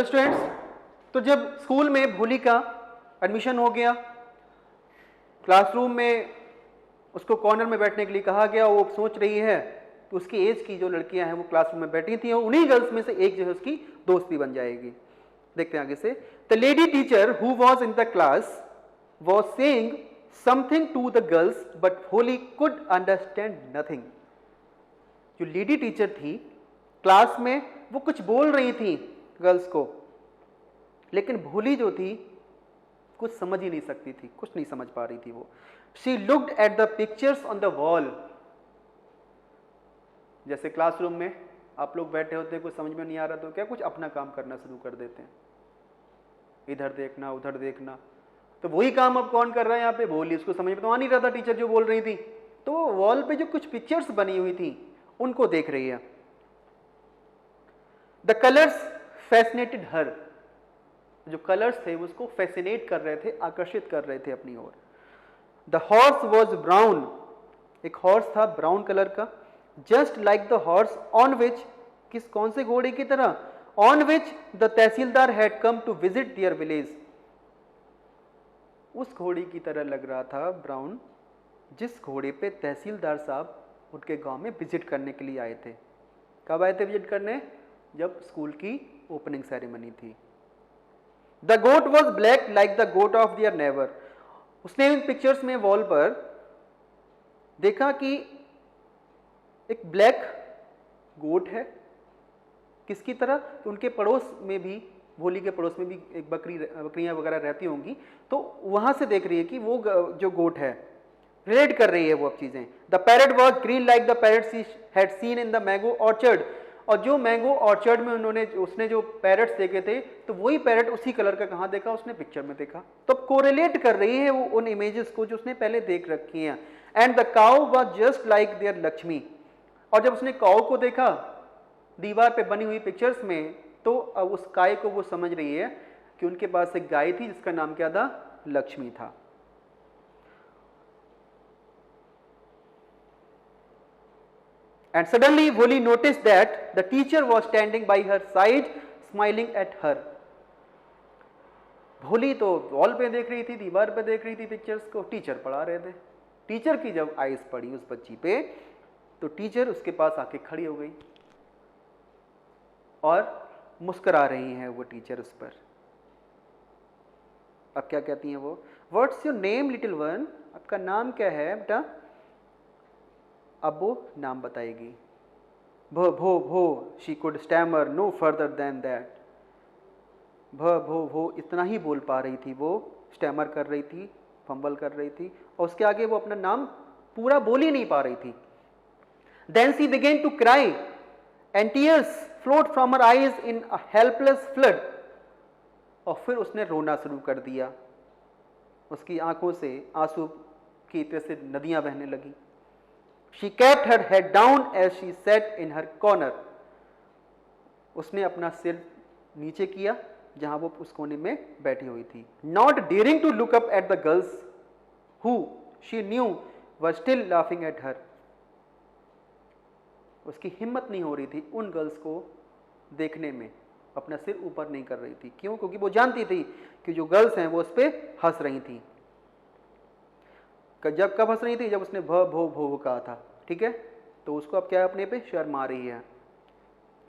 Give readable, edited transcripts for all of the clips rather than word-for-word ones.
Hello students, तो जब school में भोली का एडमिशन हो गया, क्लासरूम में उसको कॉर्नर में बैठने के लिए कहा गया, वो सोच रही है कि उसकी एज की जो लड़कियां हैं वो क्लासरूम में बैठी थी और उन्हीं गर्ल्स में से एक जो है उसकी दोस्त भी बन जाएगी। देखते हैं आगे से। The lady teacher who was in the class was saying something to the girls but Bholi could understand nothing. जो लेडी टीचर थी क्लास में वो कुछ बोल रही थी गर्ल्स को, लेकिन भोली जो थी कुछ समझ ही नहीं सकती थी, कुछ नहीं समझ पा रही थी वो। She looked at the pictures on the wall. जैसे क्लासरूम में आप लोग बैठे होते हैं, कुछ समझ में नहीं आ रहा तो क्या कुछ अपना काम करना शुरू कर देते हैं, इधर देखना उधर देखना। तो वही काम अब कौन कर रहा है यहाँ पे? भोली। उसको समझ में तो आ नहीं रहा था टीचर जो बोल रही थी, तो वॉल पे जो कुछ पिक्चर्स बनी हुई थी उनको देख रही है। द कलर्स फैसिनेटेड हर। जो कलर्स थे वो उसको फैसिनेट कर रहे थे, आकर्षित कर रहे थे अपनी ओर। The horse was brown. एक हॉर्स था ब्राउन कलर का। Just like the horse on which, कौन से घोड़े की तरह? On which the tahsildar had come to visit their village. उस घोड़ी की तरह लग रहा था ब्राउन, जिस घोड़े पे तहसीलदार साहब उनके गांव में विजिट करने के लिए आए थे। कब आए थे विजिट करने? जब स्कूल की ओपनिंग सेरेमनी थी। The goat was black like the goat of their never. उसने इन पिक्चर्स में वॉल पर देखा कि एक ब्लैक गोट है। किसकी तरह? तो उनके पड़ोस में भी, भोली के पड़ोस में भी एक बकरियां वगैरह रहती होंगी, तो वहां से देख रही है कि वो जो गोट है, रिलेट कर रही है वो अब चीजें। The parrot was green like the parrot she had seen in the mango orchard. और जो मैंगो ऑर्चर्ड में उसने जो पैरेट्स देखे थे, तो वही पैरेट उसी कलर का कहाँ देखा? उसने पिक्चर में देखा। तो कोरिलेट कर रही है वो उन इमेजेस को जो उसने पहले देख रखी हैं। And the cow was just like their Lakshmi. और जब उसने काउ को देखा दीवार पे बनी हुई पिक्चर्स में, तो अब उस गाय को वो समझ रही है कि उनके पास एक गाय थी जिसका नाम क्या था? लक्ष्मी था। And suddenly Bholi noticed that the teacher was standing by her side smiling at her. भोली तो वॉल पे देख रही थी, दीवार पे देख रही थी पिक्चर्स को, टीचर पढ़ा रहे थे। टीचर की जब आइज पड़ी उस बच्ची पे, तो टीचर उसके पास आके खड़ी हो गई और मुस्कुरा रही हैं वो टीचर उस पर। अब क्या कहती हैं वो? What's your name little one? आपका नाम क्या है बेटा? अब वो नाम बताएगी। भो भो भो, she could stammer no further than that. भ भो भो इतना ही बोल पा रही थी वो, स्टैमर कर रही थी, फंबल कर रही थी, और उसके आगे वो अपना नाम पूरा बोल ही नहीं पा रही थी। Then she began to cry and tears flowed from her eyes in a helpless flood. और फिर उसने रोना शुरू कर दिया, उसकी आंखों से आंसू की तरह से नदियां बहने लगी। She kept her head down as she sat in her corner. उसने अपना सिर नीचे किया जहां वो उस कोने में बैठी हुई थी। Not daring to look up at the girls who she knew were still laughing at her. उसकी हिम्मत नहीं हो रही थी उन गर्ल्स को देखने में, अपना सिर ऊपर नहीं कर रही थी। क्यों? क्योंकि वो जानती थी कि जो गर्ल्स हैं वो उस पर हंस रही थी। जब कब हंस रही थी? जब उसने भ भो भो कहा था, ठीक है? तो उसको अब क्या अपने पे शर्म आ रही है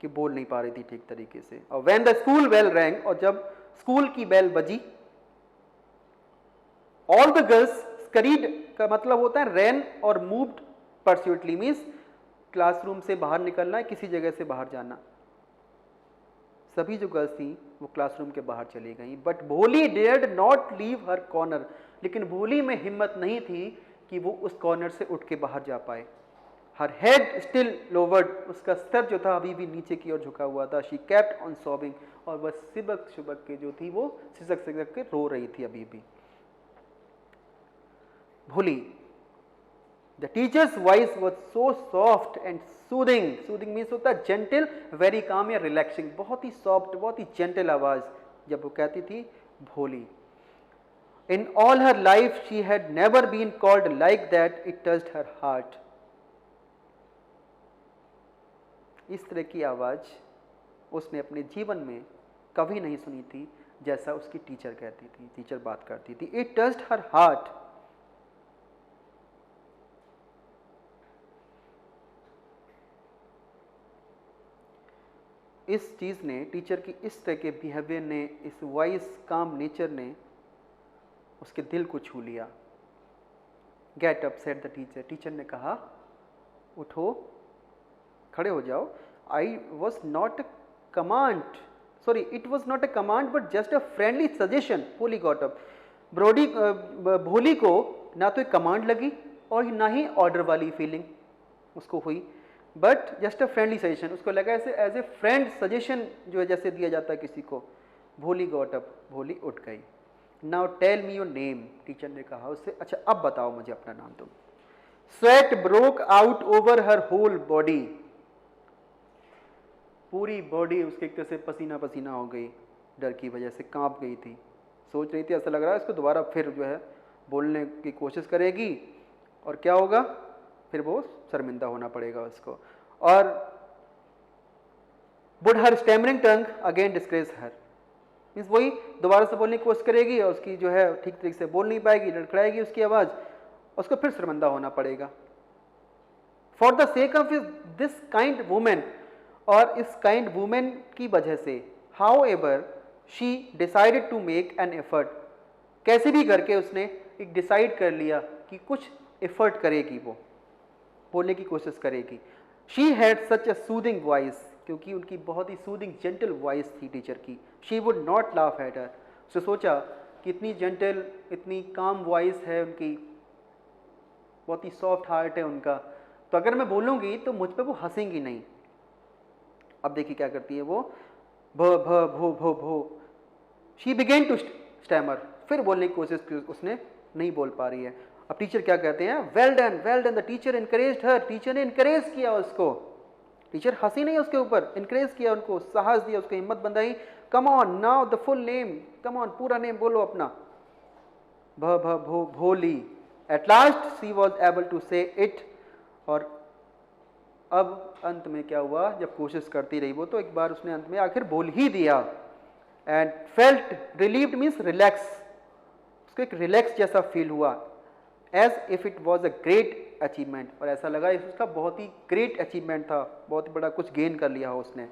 कि बोल नहीं पा रही थी ठीक तरीके से। और when the school bell rang, और जब स्कूल की बेल बजी, ऑल द गर्ल्स स्करीड का मतलब होता है रैन और मूव्ड परस्यूटली, मीन्स क्लासरूम से बाहर निकलना है, किसी जगह से बाहर जाना। सभी जो गर्ल्स थी वो क्लासरूम के बाहर चली गई। बट भोली dared not leave her corner. लेकिन भोली में हिम्मत नहीं थी कि वो उस कॉर्नर से उठ के बाहर जा पाए। हर हेड स्टिल लोवर्ड, उसका सर जो था अभी भी नीचे की ओर झुका हुआ था। शी केप्ट ऑन सॉबिंग, और वह सिबक शुबक के जो थी वो सिसक सिसक के रो रही थी अभी भी। भोली, the teachers voice was so soft and soothing. Soothing means होता है जेंटल, वेरी काम या रिलैक्सिंग। बहुत ही सॉफ्ट, बहुत ही जेंटल आवाज जब वो कहती थी भोली। In all her life she had never been called like that. It touched her heart. इस तरह की आवाज उसने अपने जीवन में कभी नहीं सुनी थी जैसा उसकी टीचर कहती थी, टीचर बात करती थी। It touched her heart. इस चीज़ ने, टीचर की इस तरह के बिहेवियर ने, इस वाइस काम नेचर ने उसके दिल को छू लिया। Get up said the teacher. Teacher ने कहा उठो, खड़े हो जाओ। I was not a command, sorry it was not a command but just a friendly suggestion. भोली गॉट अप। भोली को ना तो एक कमांड लगी और ना ही ऑर्डर वाली फीलिंग उसको हुई, but just a friendly suggestion. उसको लगा ऐसे एज ए फ्रेंड सजेशन जो है जैसे दिया जाता है किसी को। भोली गॉट अप, भोली उठ गई। Now tell me your name, teacher ने कहा उससे, अच्छा अब बताओ मुझे अपना नाम तुम। Sweat broke out over her whole body. पूरी बॉडी उसके एक तरह से पसीना पसीना हो गई, डर की वजह से कांप गई थी। सोच रही थी ऐसा लग रहा है इसको दोबारा फिर जो है बोलने की कोशिश करेगी और क्या होगा, फिर वो शर्मिंदा होना पड़ेगा उसको। और would her stammering tongue again disgrace her, means वही दोबारा से बोलने की कोशिश करेगी और उसकी जो है ठीक तरीके से बोल नहीं पाएगी, लड़खड़ाएगी उसकी आवाज़, उसको फिर शर्मिंदा होना पड़ेगा। For the sake of this kind women, और इस काइंड वुमेन की वजह से, however she decided to make an effort, कैसे भी करके उसने एक डिसाइड कर लिया कि कुछ एफर्ट करेगी, वो बोलने की कोशिश करेगी। She had such a soothing voice, क्योंकि उनकी बहुत ही सूदिंग जेंटल वॉइस थी टीचर की। She would not laugh at her. उसने सोचा कि इतनी जेंटल, इतनी काम वॉइस है उनकी, बहुत ही सॉफ्ट हार्ट है उनका, तो अगर मैं बोलूँगी तो मुझ पर वो हंसेंगी नहीं। अब देखिए क्या करती है वो, भ भ भो भो भो। शी बिगेन टू स्टैमर, फिर बोलने की कोशिश की, उसने नहीं बोल पा रही है। अब टीचर क्या कहते हैं, well done well done. The teacher encouraged her, teacher ने इनकरेज किया उसको। टीचर हंसी नहीं उसके ऊपर, इनकरेज किया उनको, साहस दिया, उसको हिम्मत बंधाई। Come on now the full name, come on पूरा नेम बोलो अपना। भ भ भो Bholi. At last she was able to say it. और अब अंत में क्या हुआ, जब कोशिश करती रही वो, तो एक बार उसने अंत में आखिर बोल ही दिया। And felt relieved means relax, उसको एक रिलैक्स जैसा फील हुआ, as if it was a great achievement, और ऐसा लगा उसका बहुत ही ग्रेट अचीवमेंट था, बहुत बड़ा कुछ गेन कर लिया हो उसने।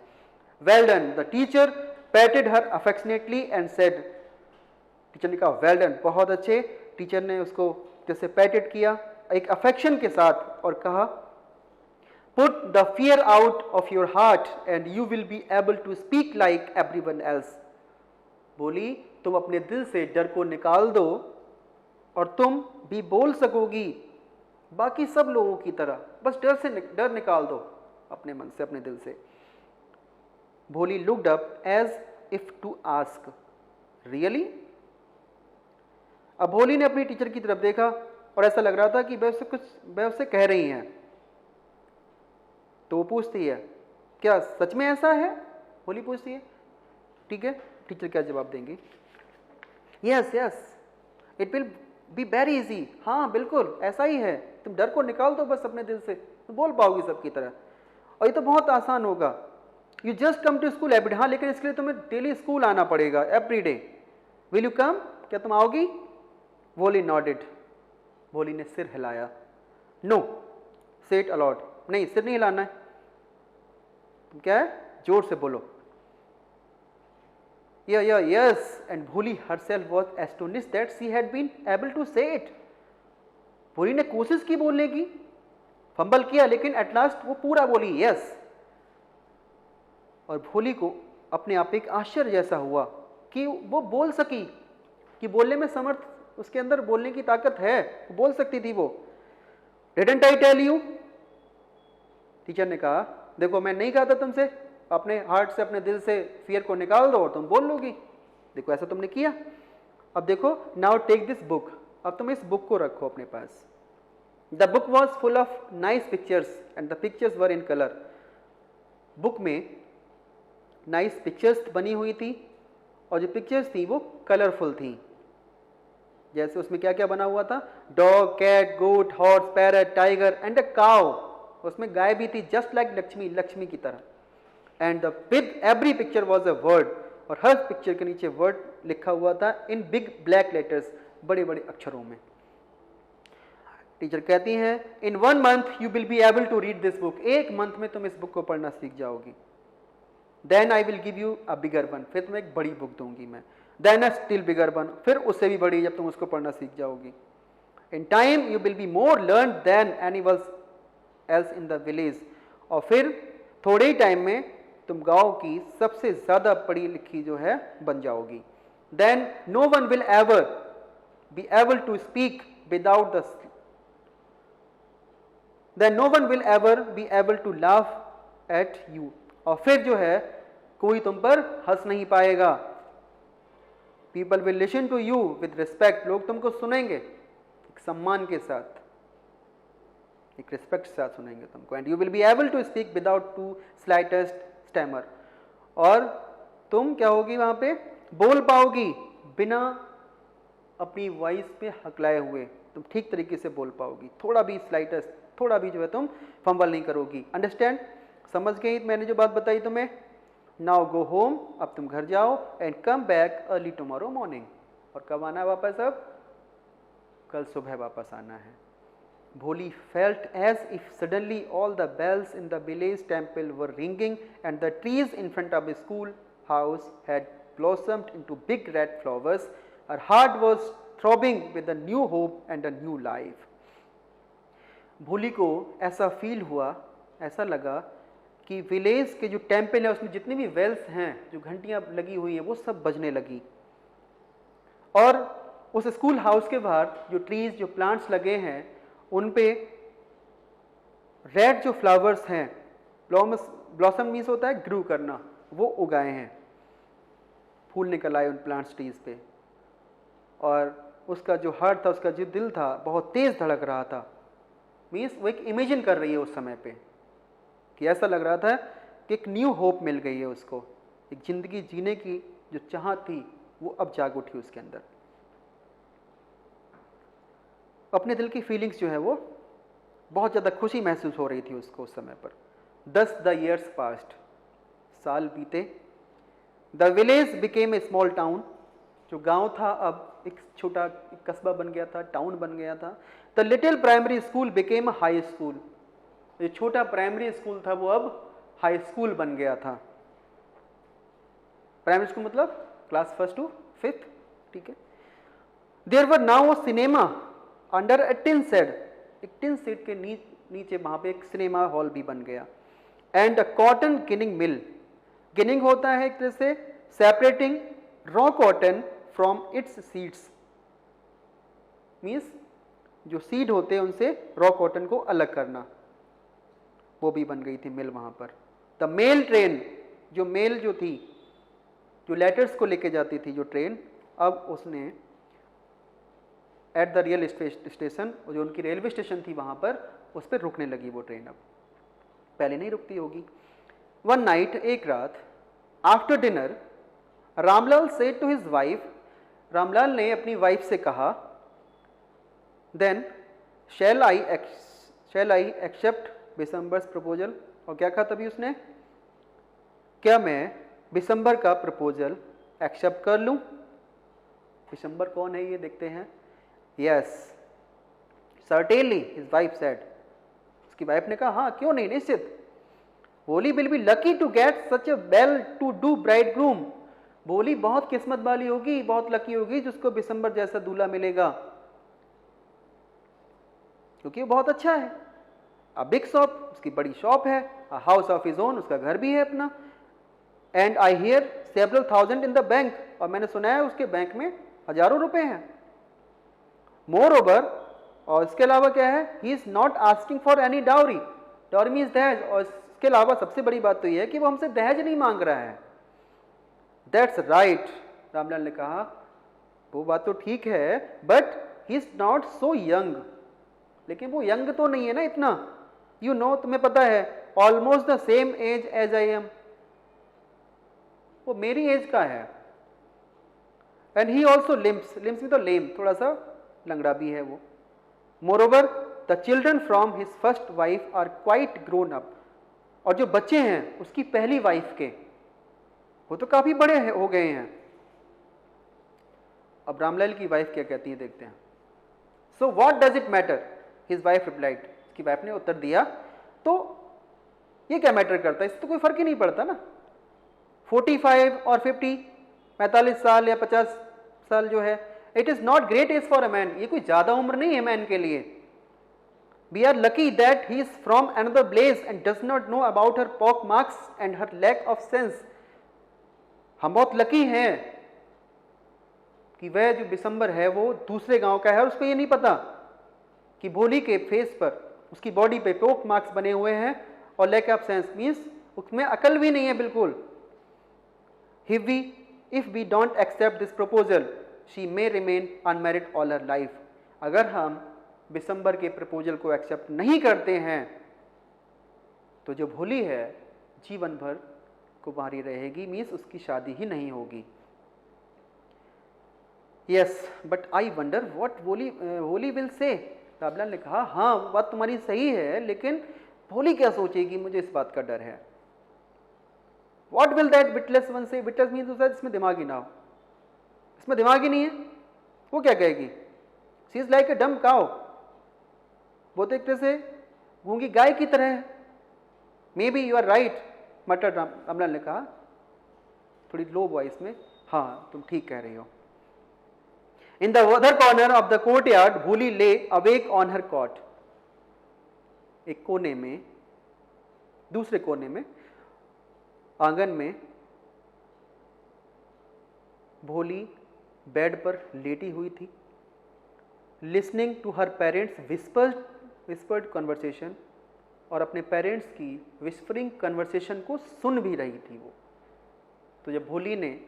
Well done. The teacher पैटेड her affectionately and said, teacher ने कहा वेल डन, बहुत अच्छे। टीचर ने उसको जैसे पैटेड किया एक अफेक्शन के साथ और कहा, put the fear out of your heart and you will be able to speak like everyone else. बोली तुम अपने दिल से डर को निकाल दो और तुम भी बोल सकोगी बाकी सब लोगों की तरह, बस डर निकाल दो अपने मन से, अपने दिल से। Bholi looked up as if to ask, really. अब भोली ने अपनी टीचर की तरफ देखा और ऐसा लग रहा था कि वह उससे कह रही हैं। तो वो पूछती है, क्या सच में ऐसा है? भोली पूछती है। ठीक है, टीचर क्या जवाब देंगी? Yes yes it will be very easy. हाँ बिल्कुल ऐसा ही है, तुम डर को निकाल दो बस अपने दिल से, तुम बोल पाओगी सबकी तरह, और ये तो बहुत आसान होगा। You just come to school every, हाँ लेकिन इसके लिए तुम्हें डेली स्कूल आना पड़ेगा, every day. Will you come, क्या तुम आओगी? भोली नॉडेड, भोली ने सिर हिलाया। नो से इट अलाउड, नहीं सिर नहीं हिलाना है। क्या है? जोर से बोलो। Yes, and Bholi herself was astonished that she had been able to say it. भोली ने कोशिश की बोलने की, फंबल किया, लेकिन एट लास्ट वो पूरा बोली यस। और भोली को अपने आप एक आश्चर्य जैसा हुआ कि वो बोल सकी, कि बोलने में समर्थ, उसके अंदर बोलने की ताकत है, वो बोल सकती थी वो। Didn't I tell you? Teacher ने कहा, देखो मैं नहीं कहा था तुमसे, अपने हार्ट से, अपने दिल से फियर को निकाल दो और तुम बोल लोगी। देखो ऐसा तुमने किया। अब देखो, नाउ टेक दिस बुक, अब तुम इस बुक को रखो अपने पास। The book was full of nice pictures and the pictures were in colour. Book में नाइस पिक्चर्स बनी हुई थी और जो पिक्चर्स थी वो कलरफुल थी। जैसे उसमें क्या क्या बना हुआ था, dog, cat, goat, horse, parrot, tiger and a cow. उसमें गाय भी थी, जस्ट लाइक लक्ष्मी, लक्ष्मी की तरह। And with every picture was a word, और हर पिक्चर के नीचे वर्ड लिखा हुआ था इन बिग ब्लैक लेटर्स, बड़े बड़े अक्षरों में। टीचर कहती हैं in 1 month you will be able to read this book, 1 month में तुम इस बुक को पढ़ना सीख जाओगी। Then I will give you a bigger one, फिर तुम्हें एक बड़ी बुक दूंगी मैं। Then a still bigger one, फिर उससे भी बड़ी जब तुम उसको पढ़ना सीख जाओगी। In time you will be more learn than anyone else in the village, और फिर थोड़े ही टाइम में तुम गांव की सबसे ज्यादा पढ़ी लिखी जो है बन जाओगी। Then no one will ever be able to speak without the then no one will ever be able to laugh at you, और फिर जो है कोई तुम पर हंस नहीं पाएगा। people will listen to you with respect, लोग तुमको सुनेंगे एक सम्मान के साथ, एक रिस्पेक्ट के साथ सुनेंगे तुमको। and you will be able to speak without to slightest stammer, और तुम क्या होगी वहां पे बोल पाओगी बिना अपनी वॉइस पे हकलाए हुए, तुम ठीक तरीके से बोल पाओगी, थोड़ा भी स्लाइटेस्ट, थोड़ा भी जो है तुम फंबल नहीं करोगी। अंडरस्टैंड, समझ गई मैंने जो बात बताई तुम्हें। नाउ गो होम, अब तुम घर जाओ, and come back early tomorrow morning, और कब आना है वापस? अब कल सुबह वापस आना है। Bholi felt as if suddenly all the bells in the village temple were ringing and the trees in front of the school house had blossomed into big red flowers. Her heart was throbbing with a new hope and a new life. भोली को ऐसा feel हुआ, ऐसा लगा कि village के जो temple है उसमें जितनी भी वेल्स हैं, जो घंटियां लगी हुई हैं, वो सब बजने लगी, और उस स्कूल हाउस के बाहर जो ट्रीज, जो प्लांट्स लगे हैं, उन पे रेड जो फ्लावर्स हैं, ब्लॉसम मीन्स होता है ग्रू करना, वो उगाए हैं, फूल निकल आए उन प्लांट्स ट्रीज पे, और उसका जो हार्ट था, उसका जो दिल था, बहुत तेज धड़क रहा था। मीन्स वो एक इमेजिन कर रही है उस समय पे कि ऐसा लग रहा था कि एक न्यू होप मिल गई है उसको, एक जिंदगी जीने की जो चाहत थी वो अब जाग उठी उसके अंदर। अपने दिल की फीलिंग्स जो है वो बहुत ज़्यादा खुशी महसूस हो रही थी उसको उस समय पर। 10 the years passed, साल बीते। The village became a small town, जो गांव था अब एक छोटा कस्बा बन गया था, टाउन बन गया था। The little primary school became a high school, जो छोटा प्राइमरी स्कूल था वो अब हाई स्कूल बन गया था। प्राइमरी स्कूल मतलब क्लास 1 to 5, ठीक है। There were now a cinema under a tin shed, एक टिन शेड के नीचे वहां पे एक सिनेमा हॉल भी बन गया। And a cotton ginning mill, ginning होता है एक तरह से separating raw cotton from its seeds, means जो सीड होते हैं उनसे रॉ कॉटन को अलग करना, वो भी बन गई थी मिल वहां पर। द मेल ट्रेन, जो मेल जो थी, जो लेटर्स को लेके जाती थी जो ट्रेन, अब उसने एट द रियल स्टेशन, जो उनकी रेलवे स्टेशन थी वहां पर, उस पर रुकने लगी वो ट्रेन, अब पहले नहीं रुकती होगी। वन नाइट, एक रात, after dinner, Ramlal said to his wife, Ramlal ने अपनी वाइफ से कहा, then shall I accept Bishambar's proposal, और क्या कहा तभी उसने, क्या मैं बिशंबर का प्रपोजल एक्सेप्ट कर लूं? बिशंबर कौन है ये देखते हैं। Yes, certainly his wife said, उसकी वाइफ ने कहा हाँ क्यों नहीं, निश्चित। Bholi will be lucky to get such a well to do bridegroom, Bholi बहुत किस्मत वाली होगी, बहुत लकी होगी जिसको बिशंबर जैसा दूल्हा मिलेगा, क्योंकि वो बहुत अच्छा है। अ बिग शॉप, उसकी बड़ी शॉप है। A house of his own, उसका घर भी है अपना। And I hear several thousand in the bank, और मैंने सुना है उसके बैंक में हजारों रुपए हैं। मोर ओवर, और इसके अलावा क्या है, he is not asking for any dowry, dowry means दहेज, और इसके अलावा सबसे बड़ी बात तो यह है कि वो हमसे दहेज नहीं मांग रहा है। दैट्स राइट, रामलाल ने कहा, वो बात तो ठीक है, but he is not so young, लेकिन वो यंग तो नहीं है ना इतना। यू नो, तुम्हें पता है, almost the same age as I am, वो मेरी एज का है। एंड ही ऑल्सो लिम्प्स, लिम्प्स भी तो लेम, थोड़ा सा लंगड़ा भी है वो। Moreover the children from his first wife are quite grown up, और जो बच्चे हैं उसकी पहली वाइफ के, वो तो काफ़ी बड़े हो गए हैं। अब रामलाल की वाइफ क्या कहती है देखते हैं। So what does it matter, his wife replied, उसकी वाइफ ने उत्तर दिया, तो ये क्या मैटर करता है, इससे तो कोई फर्क ही नहीं पड़ता ना। 45 और 50, 45 साल या 50 साल जो है, it is not great age for a man, ये कोई ज्यादा उम्र नहीं है मैन के लिए। We are lucky that he is from another place and does not know about her pock marks and her lack of sense. हम बहुत लकी हैं कि वह जो बिशंबर है वो दूसरे गांव का है और उसको ये नहीं पता कि भोली के फेस पर, उसकी बॉडी पे पोक मार्क्स बने हुए हैं और लैक ऑफ सेंस मीन्स उसमें अकल भी नहीं है बिल्कुल। If we don't accept this proposal, she may remain unmarried all her life. अगर हम बिशंबर के प्रपोजल को एक्सेप्ट नहीं करते हैं तो जो भोली है जीवन भर कुंवारी रहेगी, मीन्स उसकी शादी ही नहीं होगी। Yes but I wonder what भोली विल से। रामलाल ने कहा हाँ बात तुम्हारी सही है, लेकिन भोली क्या सोचेगी, मुझे इस बात का डर है। What will that witless one say? Witless means इसमें दिमाग ही ना हो, इसमें दिमाग ही नहीं है, वो क्या कहेगी। She is like a dumb cow, वो तो एक तरह से गूंगी गाय की तरह है। Maybe you are right, मटर रामलाल ने कहा थोड़ी लो वॉइस में, हाँ तुम ठीक कह रही हो। In the other corner of the courtyard, भोली lay awake on her cot. एक कोने में, दूसरे कोने में आंगन में भोली बेड पर लेटी हुई थी, listening to her parents whispered conversation, और अपने पेरेंट्स की विस्परिंग कन्वर्सेशन को सुन भी रही थी वो। तो जब भोली ने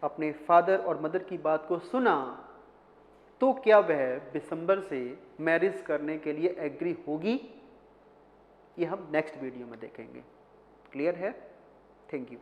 अपने फादर और मदर की बात को सुना तो क्या वह बिशंबर से मैरिज करने के लिए एग्री होगी, ये हम नेक्स्ट वीडियो में देखेंगे। क्लियर है? Thank you.